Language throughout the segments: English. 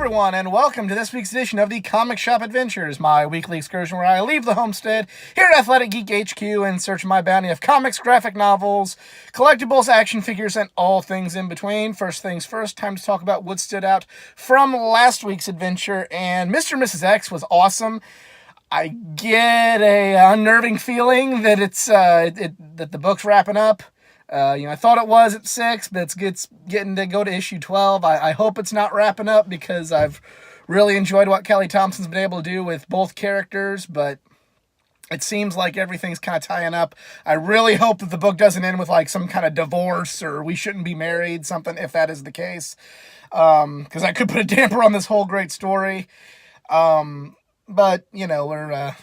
everyone, and welcome to this week's edition of the Comic Shop Adventures, my weekly excursion where I leave the homestead here at Athletic Geek HQ in search of my bounty of comics, graphic novels, collectibles, action figures, and all things in between. First things first, time to talk about what stood out from last week's adventure, and Mr. and Mrs. X was awesome. I get a unnerving feeling that that the book's wrapping up. I thought it was at 6, but it's getting to go to issue 12. I hope it's not wrapping up because I've really enjoyed what Kelly Thompson's been able to do with both characters, but it seems like everything's kind of tying up. I really hope that the book doesn't end with like some kind of divorce or we shouldn't be married, something, if that is the case. Because I could put a damper on this whole great story. But, we're...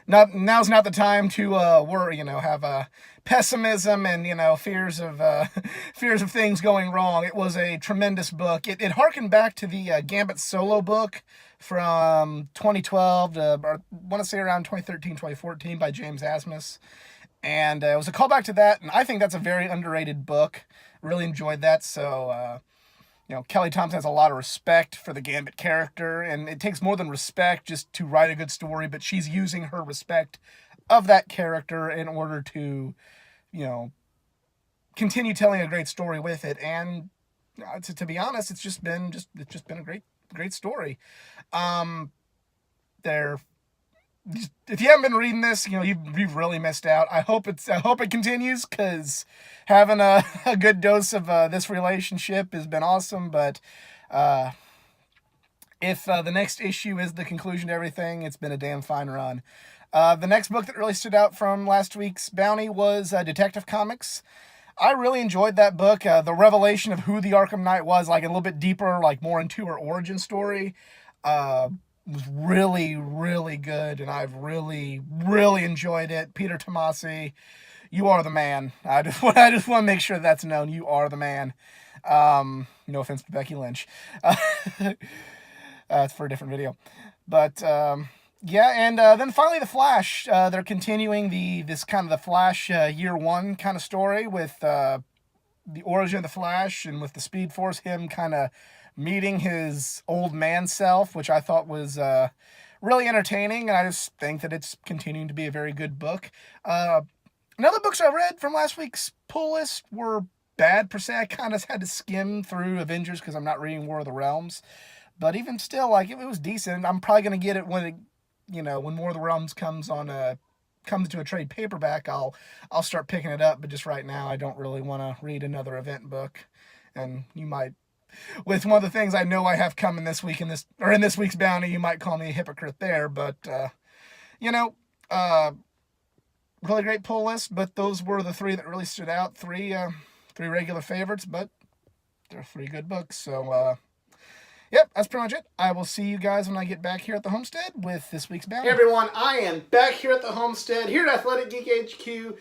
now's not the time to have pessimism and fears of things going wrong. It was a tremendous book. It harkened back to the Gambit solo book from 2012 to, I want to say around 2013, 2014 by James Asmus. And it was a callback to that, and I think that's a very underrated book. Really enjoyed that, so... Kelly Thompson has a lot of respect for the Gambit character, and it takes more than respect just to write a good story, but she's using her respect of that character in order to, continue telling a great story with it. And to be honest, it's just been a great story. If you haven't been reading this, you've really missed out. I hope it continues, because having a good dose of this relationship has been awesome. But if the next issue is the conclusion to everything, it's been a damn fine run. The next book that really stood out from last week's bounty was Detective Comics. I really enjoyed that book. The revelation of who the Arkham Knight was, like a little bit deeper, like more into her origin story, was really, really good, and I've really, really enjoyed it. Peter Tomasi, you are the man. I just want to make sure that's known. You are the man. No offense to Becky Lynch. It's for a different video. But, and then finally The Flash. They're continuing the Flash year one kind of story with the origin of the Flash, and with the Speed Force, him kind of meeting his old man self, which I thought was really entertaining, and I just think that it's continuing to be a very good book. Other books I read from last week's pull list were bad per se. I kind of had to skim through Avengers because I'm not reading War of the Realms, but even still, it was decent. I'm probably going to get it when War of the Realms comes to a trade paperback. I'll start picking it up, but just right now I don't really want to read another event book. And you might, with one of the things I know I have coming this week in this week's bounty, you might call me a hypocrite there, but really great pull list. But those were the three that really stood out. Three regular favorites, but they're three good books. So yep, that's pretty much it. I will see you guys when I get back here at the homestead with this week's bounty. Hey everyone, I am back here at the homestead, here at Athletic Geek HQ.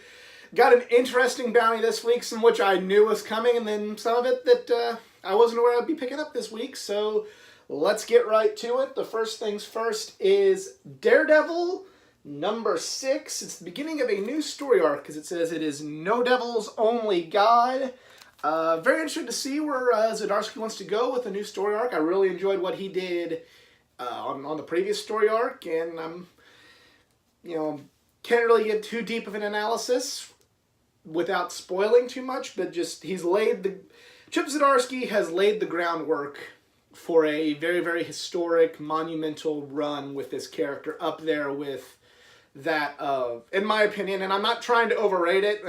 Got an interesting bounty this week, some which I knew was coming, and then some of it that I wasn't aware I'd be picking up this week. So let's get right to it. The first things first is Daredevil number 6. It's the beginning of a new story arc, because it says it is No Devils Only God. Very interested to see where Zdarsky wants to go with the new story arc. I really enjoyed what he did on the previous story arc, and I'm, can't really get too deep of an analysis without spoiling too much, but just Chip Zdarsky has laid the groundwork for a very, very historic, monumental run with this character, up there with that of, in my opinion, and I'm not trying to overrate it,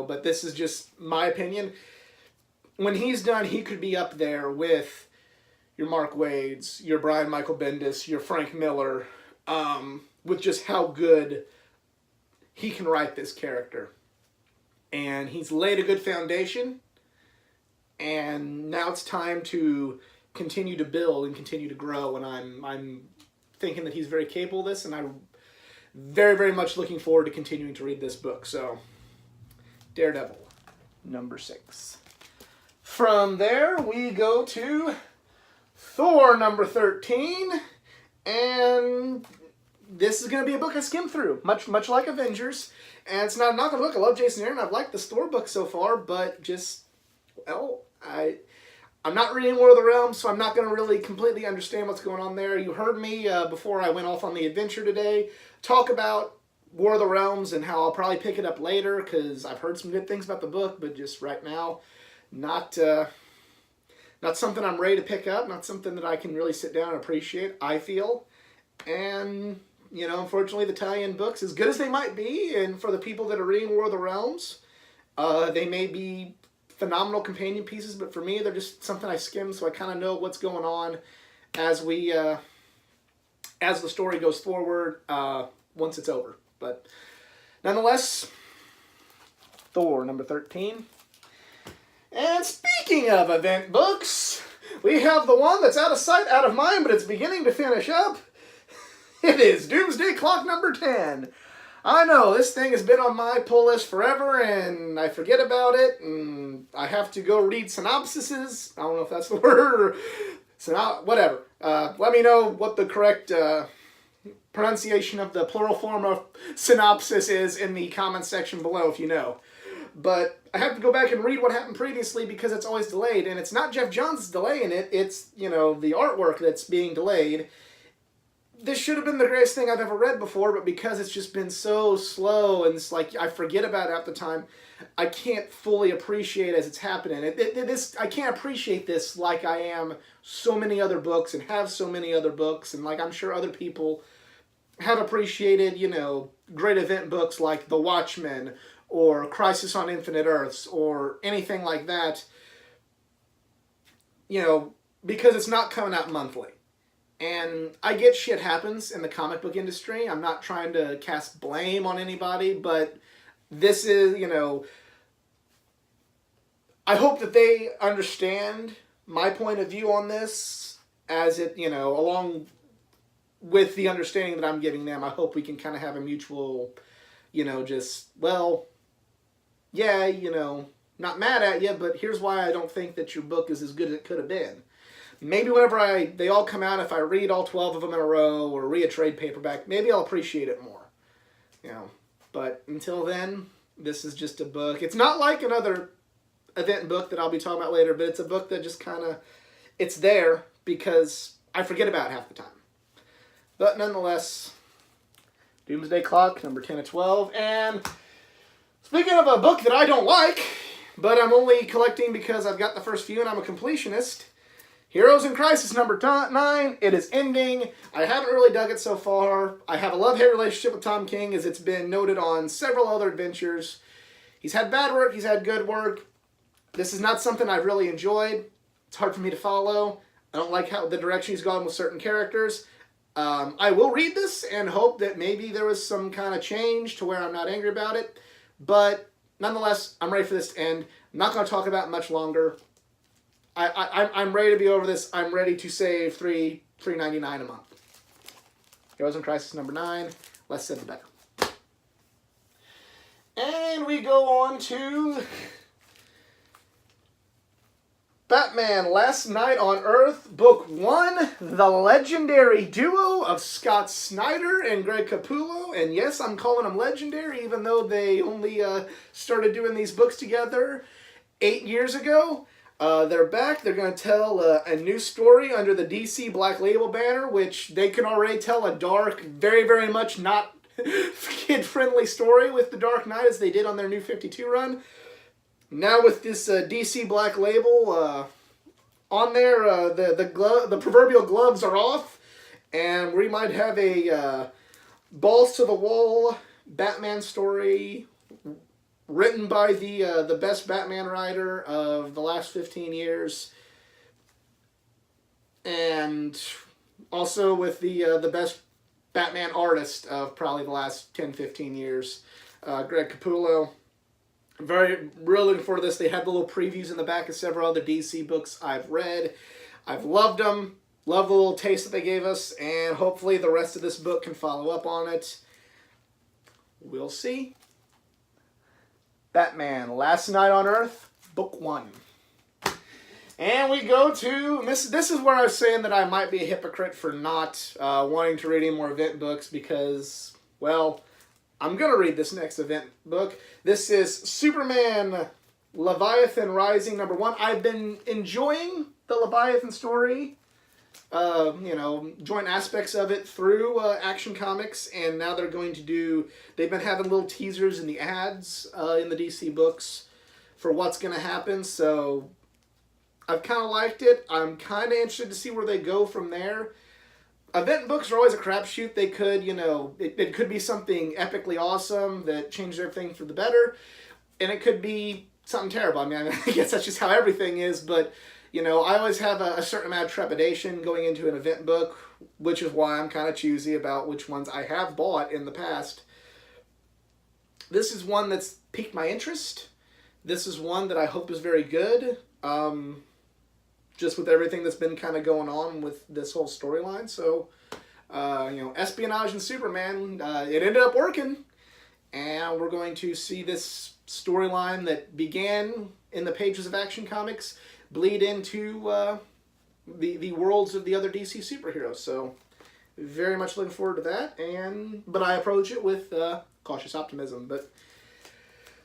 but this is just my opinion. When he's done, he could be up there with your Mark Waid's, your Brian Michael Bendis, your Frank Miller, with just how good he can write this character. And he's laid a good foundation, and now it's time to continue to build and continue to grow, and I'm thinking that he's very capable of this, and I'm very, very much looking forward to continuing to read this book. So, Daredevil, number 6. From there, we go to Thor, number 13, and this is going to be a book I skimmed through, much like Avengers. And it's not a book. I love Jason Aaron. I've liked the Thor book so far, but just, I I'm not reading War of the Realms, so I'm not going to really completely understand what's going on there. You heard me before I went off on the adventure today talk about War of the Realms and how I'll probably pick it up later because I've heard some good things about the book, but just right now, not not something I'm ready to pick up, not something that I can really sit down and appreciate, I feel. And, you know, unfortunately, the tie-in books, as good as they might be, and for the people that are reading War of the Realms, they may be phenomenal companion pieces, but for me, they're just something I skim, so I kind of know what's going on as we, as the story goes forward, once it's over. But nonetheless, Thor, number 13. And speaking of event books, we have the one that's out of sight, out of mind, but it's beginning to finish up. It is Doomsday Clock number 10. I know, this thing has been on my pull list forever, and I forget about it, and I have to go read synopsises. I don't know if that's the word, or whatever. Let me know what the correct pronunciation of the plural form of synopsis is in the comments section below if you know. But I have to go back and read what happened previously because it's always delayed. And it's not Jeff Johns delaying it. It's, you know, the artwork that's being delayed. This should have been the greatest thing I've ever read before, but because it's just been so slow and it's like I forget about it at the time, I can't fully appreciate as it's happening. I can't appreciate this like I am so many other books and have so many other books. And like I'm sure other people have appreciated, you know, great event books like The Watchmen or Crisis on Infinite Earths, or anything like that, you know, because it's not coming out monthly. And I get shit happens in the comic book industry. I'm not trying to cast blame on anybody, but this is, you know, I hope that they understand my point of view on this as it, you know, along with the understanding that I'm giving them. I hope we can kind of have a mutual, you know, just, well, yeah, you know, not mad at you, but here's why I don't think that your book is as good as it could have been. Maybe whenever they all come out, if I read all 12 of them in a row or read a trade paperback, maybe I'll appreciate it more. You know, but until then, this is just a book. It's not like another event book that I'll be talking about later, but it's a book that just kind of, it's there because I forget about it half the time. But nonetheless, Doomsday Clock, number 10 of 12, and speaking of a book that I don't like, but I'm only collecting because I've got the first few and I'm a completionist, Heroes in Crisis number 9. It is ending. I haven't really dug it so far. I have a love-hate relationship with Tom King, as it's been noted on several other adventures. He's had bad work, he's had good work. This is not something I've really enjoyed. It's hard for me to follow. I don't like how the direction he's gone with certain characters. I will read this and hope that maybe there was some kind of change to where I'm not angry about it. But nonetheless, I'm ready for this to end. I'm not going to talk about it much longer. I'm ready to be over this. I'm ready to save $3.99 a month. Heroes in Crisis number 9. Less said the better. And we go on to Batman Last Night on Earth, Book 1, the legendary duo of Scott Snyder and Greg Capullo. And yes, I'm calling them legendary, even though they only started doing these books together 8 years ago. They're back. They're going to tell a new story under the DC Black Label banner, which they can already tell a dark, very, very much not kid-friendly story with The Dark Knight as they did on their New 52 run. Now with this DC Black Label on there, the proverbial gloves are off, and we might have a balls-to-the-wall Batman story written by the best Batman writer of the last 15 years, and also with the best Batman artist of probably the last 10-15 years, Greg Capullo. I'm really looking forward to this. They had the little previews in the back of several other DC books I've read. I've loved them. Love the little taste that they gave us, and hopefully the rest of this book can follow up on it. We'll see. Batman Last Night on Earth, Book 1. And we go to, this is where I was saying that I might be a hypocrite for not wanting to read any more event books because, well, I'm going to read this next event book. This is Superman Leviathan Rising #1. I've been enjoying the Leviathan story, joint aspects of it through Action Comics, and now they're going to do, they've been having little teasers in the ads in the DC books for what's going to happen, so I've kind of liked it. I'm kind of interested to see where they go from there. Event books are always a crapshoot. They could, it could be something epically awesome that changes everything for the better, and it could be something terrible. I mean, I guess that's just how everything is, but, I always have a certain amount of trepidation going into an event book, which is why I'm kind of choosy about which ones I have bought in the past. This is one that's piqued my interest. This is one that I hope is very good. Just with everything that's been kind of going on with this whole storyline. So, espionage and Superman, it ended up working. And we're going to see this storyline that began in the pages of Action Comics bleed into the worlds of the other DC superheroes. So, very much looking forward to that. But I approach it with cautious optimism. But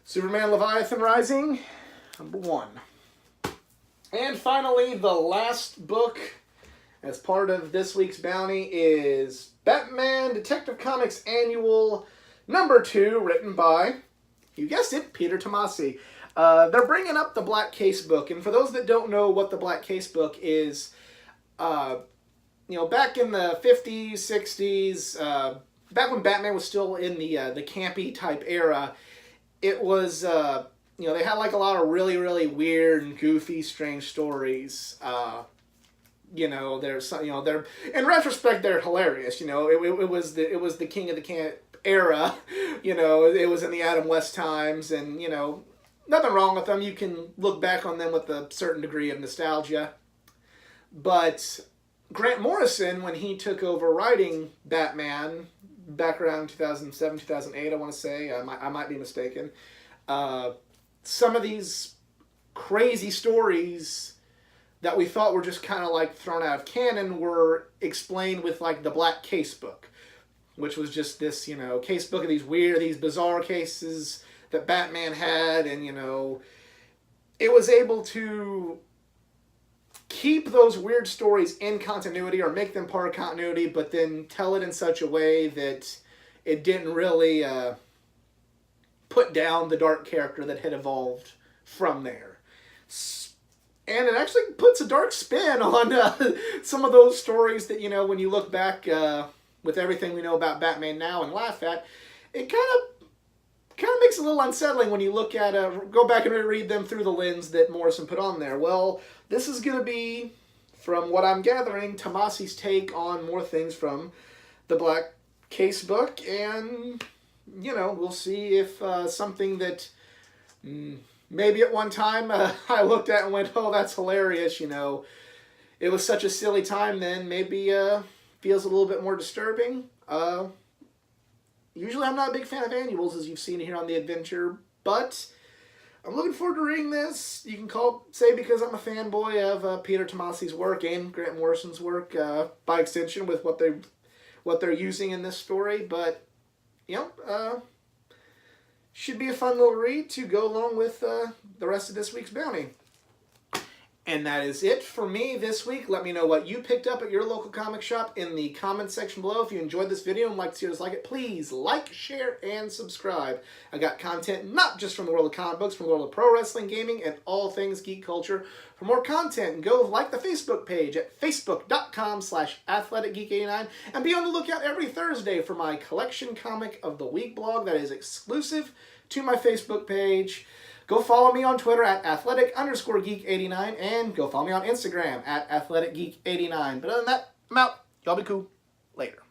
Superman Leviathan Rising, #1. And finally, the last book as part of this week's bounty is Batman Detective Comics Annual #2, written by, you guessed it, Peter Tomasi. They're bringing up the Black Case book, and for those that don't know what the Black Case book is, back in the 50s, 60s, back when Batman was still in the campy type era, it was... they had like a lot of really, really weird and goofy, strange stories. There's some, they're, in retrospect, they're hilarious. It was the King of the Camp era. It was in the Adam West times, and nothing wrong with them. You can look back on them with a certain degree of nostalgia. But Grant Morrison, when he took over writing Batman back around 2007, 2008, I want to say, I might be mistaken. Some of these crazy stories that we thought were just kind of like thrown out of canon were explained with like the Black Case book, which was just this, case book of these bizarre cases that Batman had, and, it was able to keep those weird stories in continuity or make them part of continuity, but then tell it in such a way that it didn't really... put down the dark character that had evolved from there. And it actually puts a dark spin on some of those stories that, when you look back with everything we know about Batman now and laugh at, it kind of makes it a little unsettling when you look at, go back and reread them through the lens that Morrison put on there. Well, this is going to be, from what I'm gathering, Tomasi's take on more things from the Black Case book, and... we'll see if something that maybe at one time I looked at and went, oh, that's hilarious, it was such a silly time then, maybe feels a little bit more disturbing. Usually I'm not a big fan of annuals, as you've seen here on The Adventure, but I'm looking forward to reading this. You can say because I'm a fanboy of Peter Tomasi's work and Grant Morrison's work, by extension with what they're using in this story, but should be a fun little read to go along with the rest of this week's bounty. And that is it for me this week. Let me know what you picked up at your local comic shop in the comments section below. If you enjoyed this video and like to see others like it, please like, share, and subscribe. I got content not just from the world of comic books, from the world of pro wrestling, gaming, and all things geek culture. For more content, go like the Facebook page at facebook.com/athleticgeek89, and be on the lookout every Thursday for my Collection Comic of the Week blog that is exclusive to my Facebook page. Go follow me on Twitter at athletic_geek89, and go follow me on Instagram at athleticgeek89. But other than that, I'm out. Y'all be cool. Later.